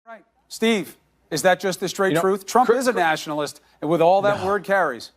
Right. Steve, is that just the straight truth? Trump is a nationalist, and with all that word carries.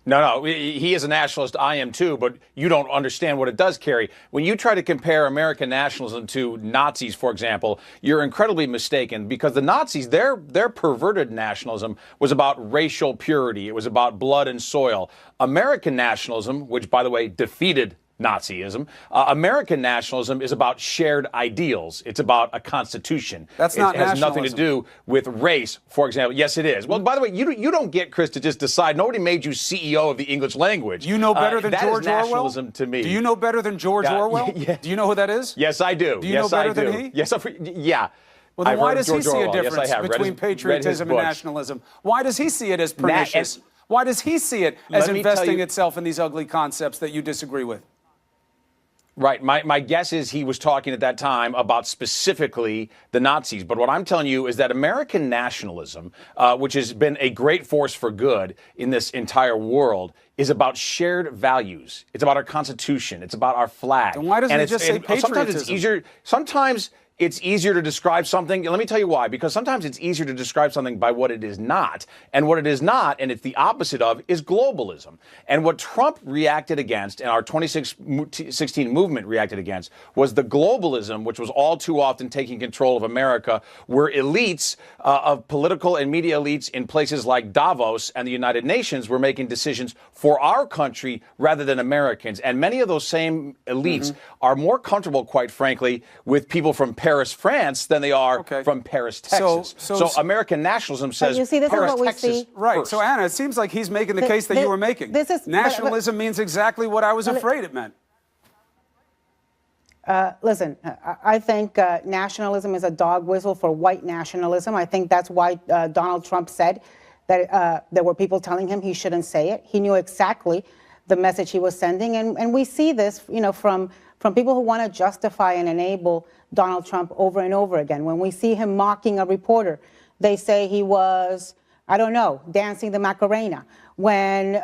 No, he is a nationalist. I am too, but you don't understand what it does carry. When you try to compare American nationalism to Nazis, for example, you're incredibly mistaken, because the Nazis, their perverted nationalism was about racial purity. It was about blood and soil. American nationalism, which, by the way, defeated Nazism, American nationalism is about shared ideals. It's about a constitution. That's not It has nationalism. nothing to do with race, for example. Yes, it is. Well, by the way, you don't get, Chris, to just decide. Nobody made you CEO of the English language. You know better than that George is Orwell? nationalism to me. Do you know better than George Orwell? Yeah. Do you know who that is? Yes, I do. Do you yes, know better I do. than he? Yes, yeah. Well, then I've why heard does he George see a Orwell. Yes, difference I have. between patriotism and nationalism? Why does he see it as pernicious? Why does he see it as investing itself in these ugly concepts that you disagree with? Right. My guess is he was talking at that time about specifically the Nazis. But what I'm telling you is that American nationalism, which has been a great force for good in this entire world, is about shared values. It's about our Constitution. It's about our flag. Then why doesn't he just say patriotism? Sometimes it's easier. Sometimes it's easier to describe something. Let me tell you why. Because sometimes it's easier to describe something by what it is not. And what it is not, and it's the opposite of, is globalism. And what Trump reacted against, and our 2016 movement reacted against, was the globalism, which was all too often taking control of America, where elites of political and media elites in places like Davos and the United Nations were making decisions for our country rather than Americans. And many of those same elites are more comfortable, quite frankly, with people from Paris, France, than they are from Paris, Texas. So American nationalism says you see, this Paris, is what Texas we see. Right. first. So, Anna, it seems like he's making the case that you were making. Nationalism means exactly what I was afraid it meant. Listen, I think nationalism is a dog whistle for white nationalism. I think that's why Donald Trump said that there were people telling him he shouldn't say it. He knew exactly the message he was sending. And we see this, from people who want to justify and enable Donald Trump over and over again. When we see him mocking a reporter, they say he was, I don't know, dancing the Macarena. When,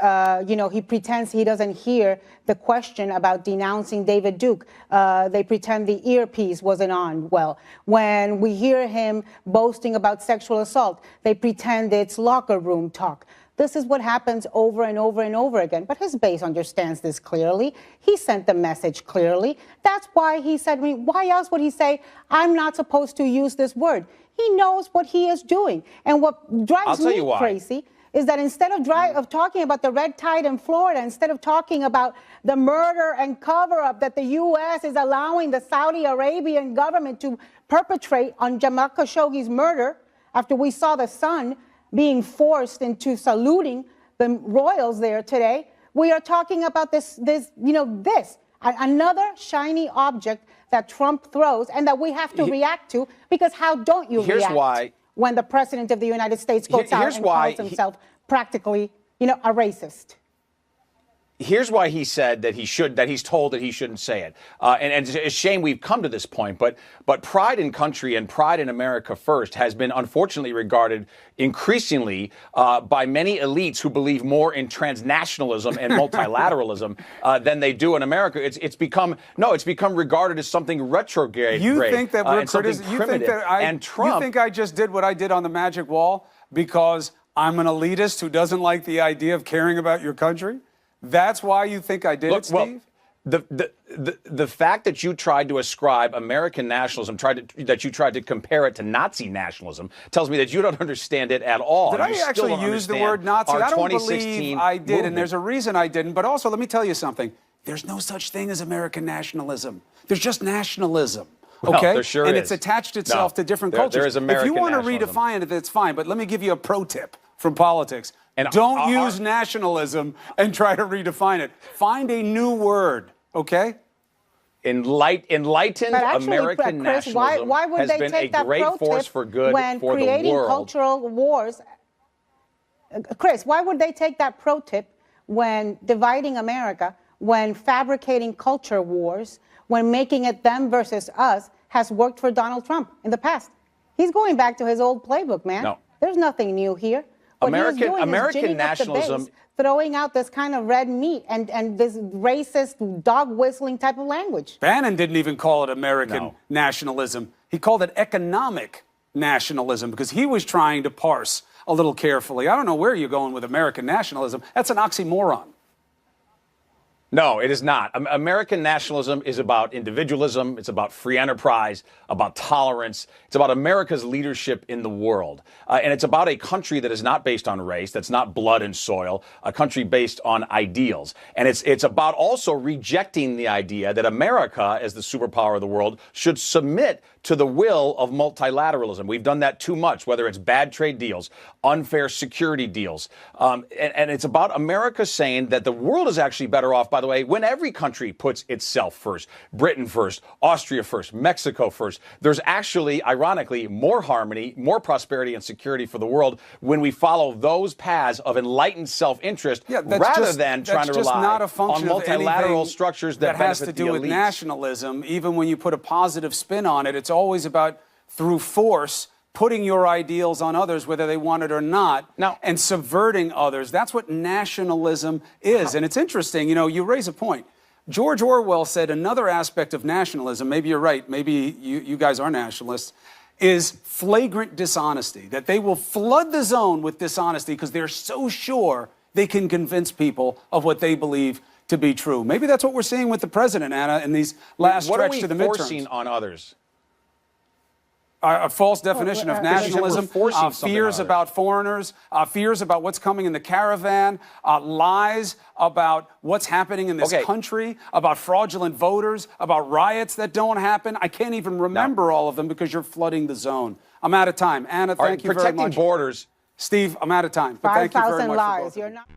he pretends he doesn't hear the question about denouncing David Duke, they pretend the earpiece wasn't on well. When we hear him boasting about sexual assault, they pretend it's locker room talk. This is what happens over and over and over again. But his base understands this clearly. He sent the message clearly. That's why he said, why else would he say, I'm not supposed to use this word? He knows what he is doing. And what drives me crazy is that instead of talking about the red tide in Florida, instead of talking about the murder and cover-up that the U.S. is allowing the Saudi Arabian government to perpetrate on Jamal Khashoggi's murder, after we saw the son being forced into saluting the royals there today, we are talking about this, another shiny object that Trump throws and that we have to react to, because how don't you react when the president of the United States goes out and calls himself practically, a racist? Here's why he said that he's told that he shouldn't say it. And it's a shame we've come to this point, but pride in country and pride in America first has been unfortunately regarded increasingly by many elites who believe more in transnationalism and multilateralism than they do in America. It's become regarded as something retrograde. You think that we're criticizing? You think I just did what I did on the Magic Wall because I'm an elitist who doesn't like the idea of caring about your country? That's why you think I did it, Steve? Well, the fact that you tried to ascribe American nationalism, that you tried to compare it to Nazi nationalism, tells me that you don't understand it at all. Did I actually use the word Nazi? I don't believe I did, and there's a reason I didn't. But also, let me tell you something. There's no such thing as American nationalism. There's just nationalism. Okay? Well, there sure and is. it's attached itself to different cultures. There is American If you want to nationalism. redefine it, that's fine. But let me give you a pro tip from politics. And don't use nationalism and try to redefine it. Find a new word, okay? Enlightened American Chris, nationalism why would has they been take a that great pro force tip for good when for the creating world. cultural wars? Chris, why would they take that pro tip when dividing America, when fabricating culture wars, when making it them versus us has worked for Donald Trump in the past? He's going back to his old playbook, man. No. There's nothing new here. What he was doing is American ginning up the nationalism. base, throwing out this kind of red meat and this racist, dog whistling type of language. Bannon didn't even call it American No. nationalism. He called it economic nationalism because he was trying to parse a little carefully. I don't know where you're going with American nationalism. That's an oxymoron. No, it is not. American nationalism is about individualism. It's about free enterprise, about tolerance. It's about America's leadership in the world. And it's about a country that is not based on race, that's not blood and soil, a country based on ideals. And it's about also rejecting the idea that America, as the superpower of the world, should submit to the will of multilateralism. We've done that too much, whether it's bad trade deals, unfair security deals. And it's about America saying that the world is actually better off, by the way, when every country puts itself first. Britain first, Austria first, Mexico first. There's actually, ironically, more harmony, more prosperity and security for the world when we follow those paths of enlightened self-interest rather than trying to rely on multilateral structures that has to benefit do the with elites. Nationalism. Even when you put a positive spin on it, it's always about, through force, putting your ideals on others, whether they want it or not, and subverting others. That's what nationalism is. And it's interesting, you know, you raise a point. George Orwell said another aspect of nationalism, maybe you're right, maybe you guys are nationalists, is flagrant dishonesty, that they will flood the zone with dishonesty because they're so sure they can convince people of what they believe to be true. Maybe that's what we're seeing with the president, Anna, in these last stretch to the midterms. What are we forcing on others? A false definition of nationalism, fears others. about foreigners, fears about what's coming in the caravan, lies about what's happening in this country, about fraudulent voters, about riots that don't happen. I can't even remember all of them because you're flooding the zone. I'm out of time. Anna, thank you very much. Protecting borders. Steve, I'm out of time. But thank you very much. 5,000 for lies. both of you. You're not.